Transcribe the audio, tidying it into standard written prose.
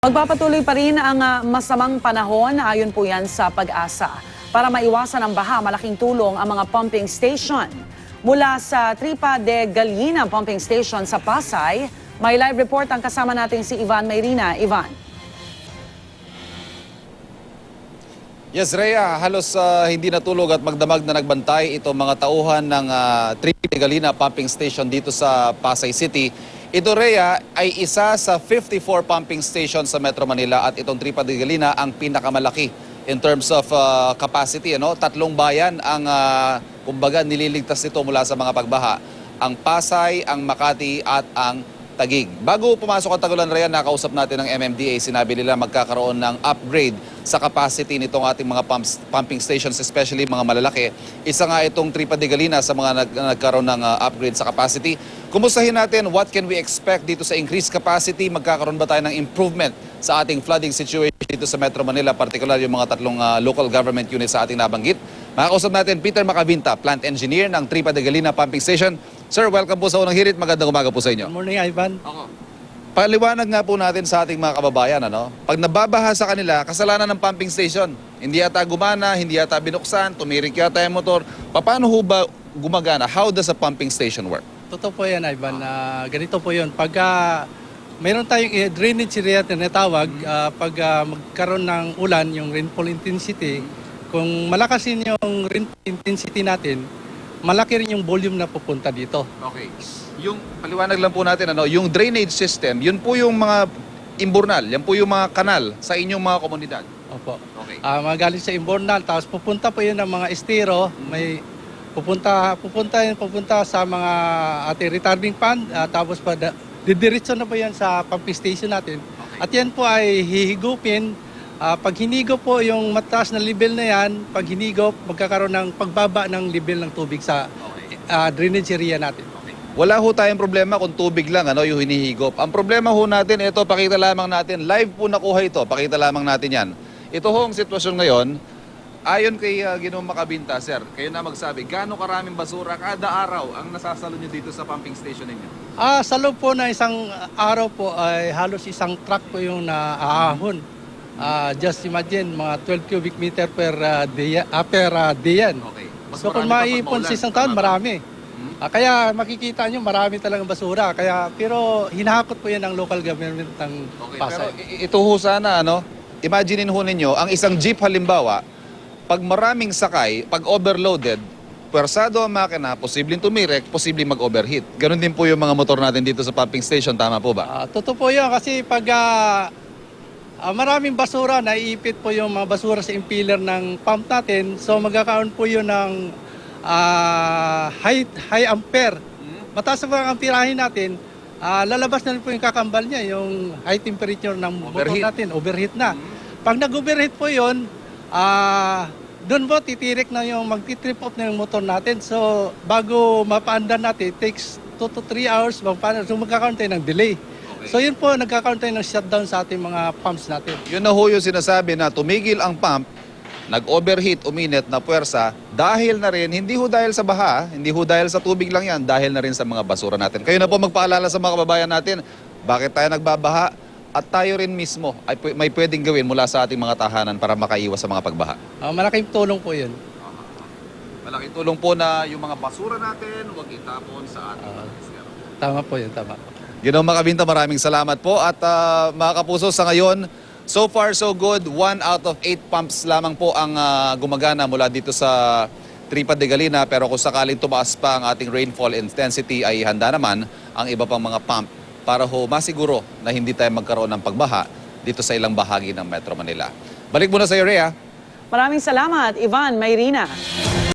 Magpapatuloy pa rin ang masamang panahon ayon po yan sa Pag-asa. Para maiwasan ang baha, malaking tulong ang mga pumping station. Mula sa Tripa de Gallina Pumping Station sa Pasay, may live report ang kasama natin si Ivan Mayrina. Ivan. Yes, Rhea, halos hindi natulog at magdamag na nagbantay itong mga tauhan ng Tripa de Gallina Pumping Station dito sa Pasay City. Ito, Rhea, ay isa sa 54 pumping stations sa Metro Manila at itong Tripa de Gallina ang pinakamalaki in terms of capacity. Tatlong bayan ang kumbaga nililigtas nito mula sa mga pagbaha. Ang Pasay, ang Makati at ang Taguig. Bago pumasok ang Tagulan, Rhea, nakausap natin ng MMDA. Sinabi nila magkakaroon ng upgrade sa capacity nitong ating mga pumping stations, especially mga malalaki. Isa nga itong Tripa de Gallina sa mga nagkaroon ng upgrade sa capacity. Kumustahin natin, what can we expect dito sa increased capacity? Magkakaroon ba tayo ng improvement sa ating flooding situation dito sa Metro Manila, particular yung mga tatlong local government units sa ating nabanggit? Makakausap natin Peter Macabinta, Plant Engineer ng Tripa de Gallina Pumping Station. Sir, welcome po sa Unang Hirit. Magandang umaga po sa inyo. Good morning, Ivan. Paliwanag nga po natin sa ating mga kababayan, pag nababaha sa kanila, kasalanan ng pumping station. Hindi yata gumana, hindi yata binuksan, tumirik yata yung motor. Paano ho ba gumagana? How does a pumping station work? Totoo po yan, Ivan. Ganito po yun. Pagka mayroon tayong drainage area na natawag, pag magkaroon ng ulan, yung rainfall intensity, kung malakasin yung rainfall intensity natin, malaki rin yung volume na pupunta dito. Okay. Yung paliwanag lang po natin, yung drainage system, yun po yung mga imburnal, yan po yung mga kanal sa inyong mga komunidad. Opo. Okay. Magaling sa imbornal, tapos pupunta po yun ng mga estero, may pupunta sa mga ating retarding pond, tapos didiretso na po yan sa pumping station natin. Okay. At yan po ay hihigupin. Pag hinigop po yung mataas na level na yan, pag hinigop, magkakaroon ng pagbaba ng level ng tubig sa drainage area natin. Wala ho tayong problema kung tubig lang yung hinihigop. Ang problema ho natin, ito, pakita lamang natin, live po nakuha ito, pakita lamang natin yan. Ito ho ang sitwasyon ngayon. Ayon kay Ginoong Macabinta, sir, kayo na magsabi, gaano karaming basura kada araw ang nasasalo nyo dito sa pumping station ninyo? Sa loob po na isang araw po ay halos isang truck po yung naaahon. Just imagine, mga 12 cubic meter per day yan. Okay. Mas So kung marami pa pag maipon maulan, sa isang taon, tama ba? marami. Kaya makikita nyo, marami talagang basura. Pero hinahakot po yan ng local government ng Okay, Pasay. pero ito ho sana, imaginein ho ninyo, ang isang jeep halimbawa, pag maraming sakay, pag overloaded, pwersado ang makina, posibleng tumirek, posibleng mag-overheat. Ganon din po yung mga motor natin dito sa pumping station, tama po ba? Totoo po yun kasi pag maraming basura, naiipit po yung mga basura sa impeller ng pump natin. So magkakaroon po yun ng high ampere. Mataas po ang amperahin natin, lalabas na rin po yung kakambal niya, yung high temperature ng motor Overheat. natin, overheat na. Pag nag-overheat po yun, doon po titirik na yung magti-trip off na yung motor natin. So bago mapaandan natin, it takes 2 to 3 hours. So magkakaroon tayo ng delay. So yun po, nagkakaroon tayo ng shutdown sa ating mga pumps natin. Yun na ho yung sinasabi na tumigil ang pump, nag-overheat, uminit na puwersa, dahil na rin, hindi ho dahil sa baha, hindi ho dahil sa tubig lang yan, dahil na rin sa mga basura natin. Kayo na po magpaalala sa mga kababayan natin, bakit tayo nagbabaha at tayo rin mismo ay may pwedeng gawin mula sa ating mga tahanan para makaiwas sa mga pagbaha. Malaking tulong po yun. Malaking tulong po na yung mga basura natin, huwag itapon sa ating mga estero. Tama po yun, tama. Ginoong Macabinta, maraming salamat po. At mga kapuso, sa ngayon, so far so good, 1 out of 8 pumps lamang po ang gumagana mula dito sa Tripa de Gallina. Pero kung sakaling tumaas pa ang ating rainfall intensity, ay handa naman ang iba pang mga pump para ho masiguro na hindi tayo magkaroon ng pagbaha dito sa ilang bahagi ng Metro Manila. Balik muna sa iyo, Rhea. Maraming salamat, Ivan Mayrina.